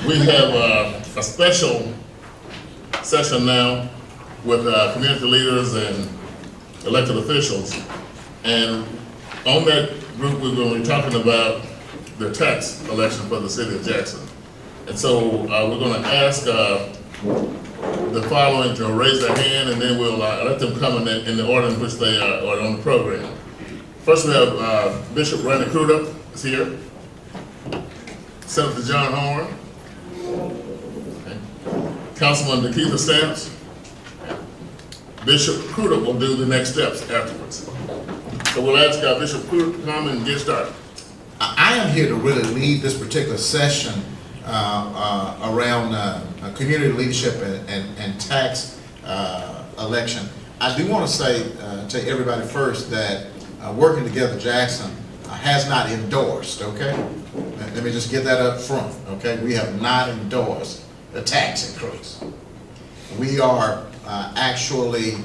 We have a special session now with community leaders and elected officials. And on that group, we're going to be talking about the tax election for the city of Jackson. And so we're going to ask the following to raise their hand, and then we'll let them come in the order in which they are on the program. First, we have Bishop Randy Crudup is here. Senator John Horn. Okay. Councilman Nikita Stamps. Bishop Crudup will do the next steps afterwards. So we'll ask Bishop Crudup to come and get started. I am here to really lead this particular session around community leadership and tax election. I do want to say to everybody first that Working Together Jackson has not endorsed, okay? Let me just get that up front, okay? We have not endorsed the tax increase. We are actually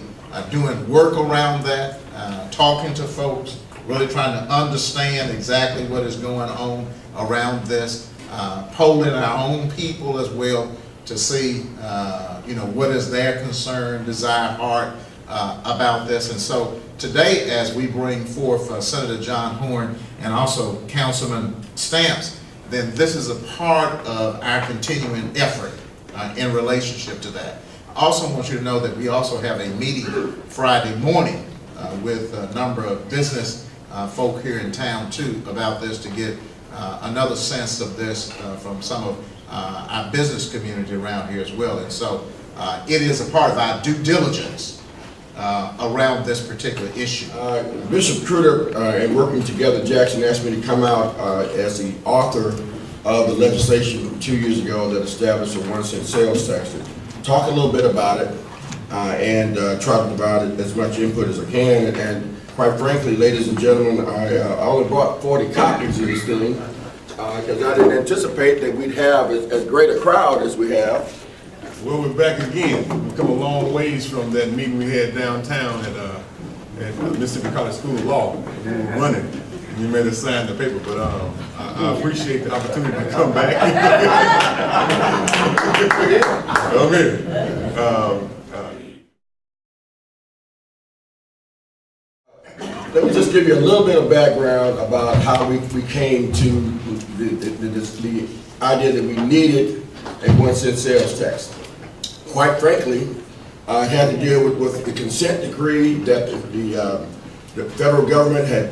doing work around that, talking to folks, really trying to understand exactly what is going on around this, polling our own people as well to see, what is their concern, desire, heart about this. And so today, as we bring forth Senator John Horn and also Councilman Stamps, then this is a part of our continuing effort in relationship to that. I also want you to know that we also have a meeting Friday morning with a number of business folk here in town too about this, to get another sense of this from some of our business community around here as well. And so it is a part of our due diligence around this particular issue. Bishop Crudup and Working Together Jackson asked me to come out as the author of the legislation from 2 years ago that established a 1 cent sales tax. Talk a little bit about it and try to provide as much input as I can. And quite frankly, ladies and gentlemen, I only brought 40 copies of this thing because I didn't anticipate that we'd have as great a crowd as we have. Well, we're back again. We've come a long ways from that meeting we had downtown at Mississippi College School of Law. We were running. You made us sign the paper, but I appreciate the opportunity to come back. Let me just give you a little bit of background about how we came to the idea that we needed a 1 cent sales tax. Quite frankly, I had to deal with the consent decree that the federal government had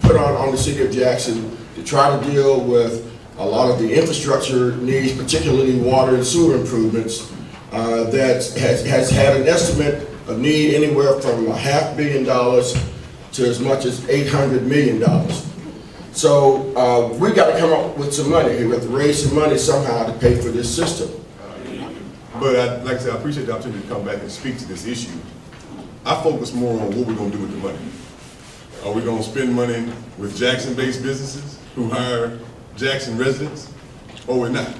put on the city of Jackson to try to deal with a lot of the infrastructure needs, particularly water and sewer improvements, that has had an estimate of need anywhere from $500 million to as much as $800 million. So we've got to come up with some money. We have to raise some money somehow to pay for this system. But like I said, I appreciate the opportunity to come back and speak to this issue. I focus more on what we're going to do with the money. Are we going to spend money with Jackson-based businesses who hire Jackson residents, or we're not?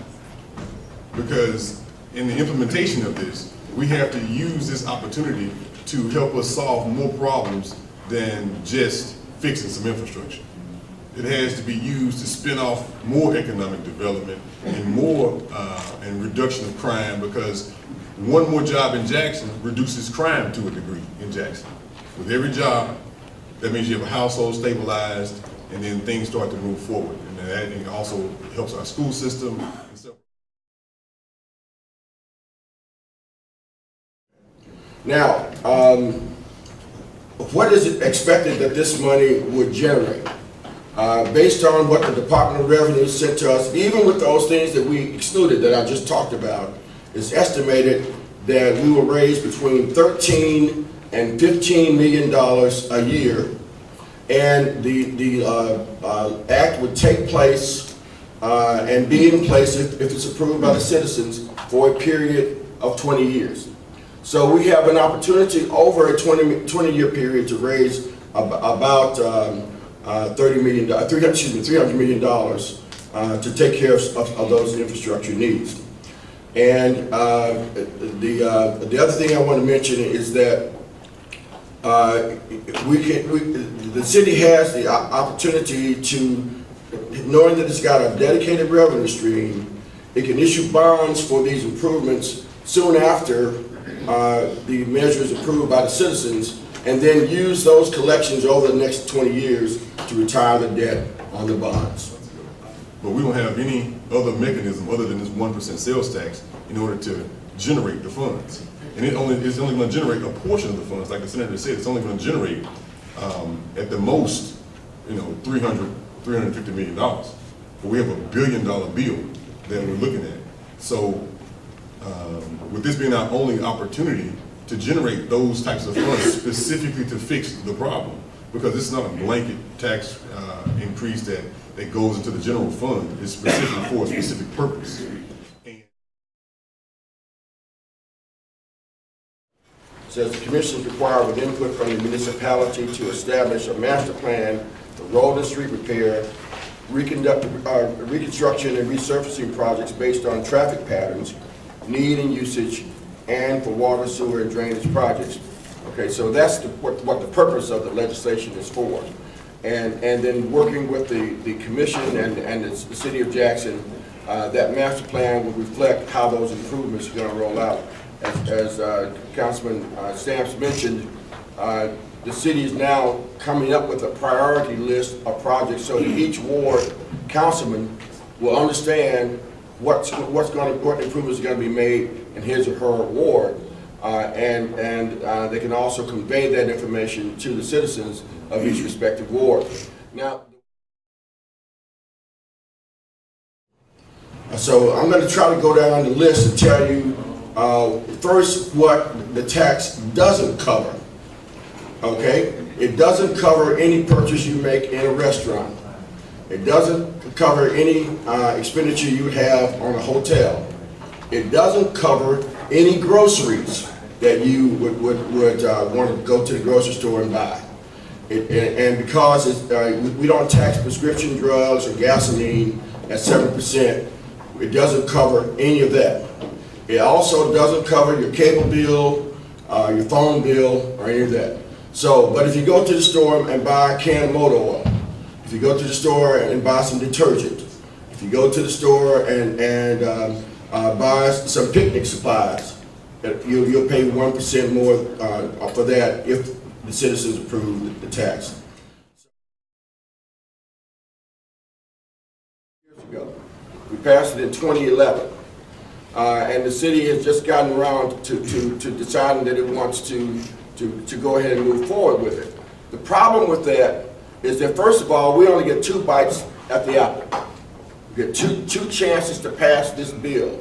Because in the implementation of this, we have to use this opportunity to help us solve more problems than just fixing some infrastructure. It has to be used to spin off more economic development and more and reduction of crime, because one more job in Jackson reduces crime to a degree in Jackson. With every job, that means you have a household stabilized, and then things start to move forward. And that also helps our school system. Now, what is it expected that this money would generate? Based on what the Department of Revenue sent to us, even with those things that we excluded that I just talked about, it's estimated that we will raise between $13 and $15 million a year, and the act would take place and be in place if it's approved by the citizens for a period of 20 years. So we have an opportunity over a 20-year period to raise about $300 million to take care of those infrastructure needs. And the other thing I want to mention is that the city has the opportunity to, knowing that it's got a dedicated revenue stream, It can issue bonds for these improvements soon after the measure is approved by the citizens, and then use those collections over the next 20 years to retire the debt on the bonds. But we don't have any other mechanism other than this 1% sales tax in order to generate the funds. And it's only going to generate a portion of the funds. Like the senator said, it's only going to generate at the most, $350 million. But we have $1 billion bill that we're looking at. So with this being our only opportunity to generate those types of funds specifically to fix the problem, because it's not a blanket tax increase that goes into the general fund. It's specific for a specific purpose. Says the commission is required with input from the municipality to establish a master plan for road and street repair, reconstruction and resurfacing projects based on traffic patterns, need and usage, and for water, sewer, and drainage projects. Okay, so that's what the purpose of the legislation is for. And then working with the commission and the city of Jackson, that master plan will reflect how those improvements are going to roll out. As Councilman Stamps mentioned, the city is now coming up with a priority list of projects so that each ward councilman will understand what improvements are going to be made in his or her ward, and they can also convey that information to the citizens of each respective ward. Now, so I'm going to try to go down the list and tell you first what the tax doesn't cover. Okay, it doesn't cover any purchase you make in a restaurant. It doesn't cover any expenditure you have on a hotel. It doesn't cover any groceries that you would want to go to the grocery store and buy. And because we don't tax prescription drugs or gasoline at 7%, it doesn't cover any of that. It also doesn't cover your cable bill, your phone bill, or any of that. So, but if you go to the store and buy a can of motor oil, if you go to the store and buy some detergent, if you go to the store and buy some picnic supplies, you'll pay 1% more for that if the citizens approve the tax. Years ago, we passed it in 2011, and the city has just gotten around to deciding that it wants to go ahead and move forward with it. The problem with that is that, first of all, we only get 2 bites at the apple. We get two chances to pass this bill.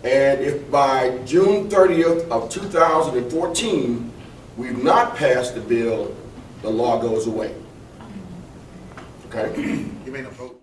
And if by June 30th of 2014, we've not passed the bill, the law goes away. Okay? You may not vote.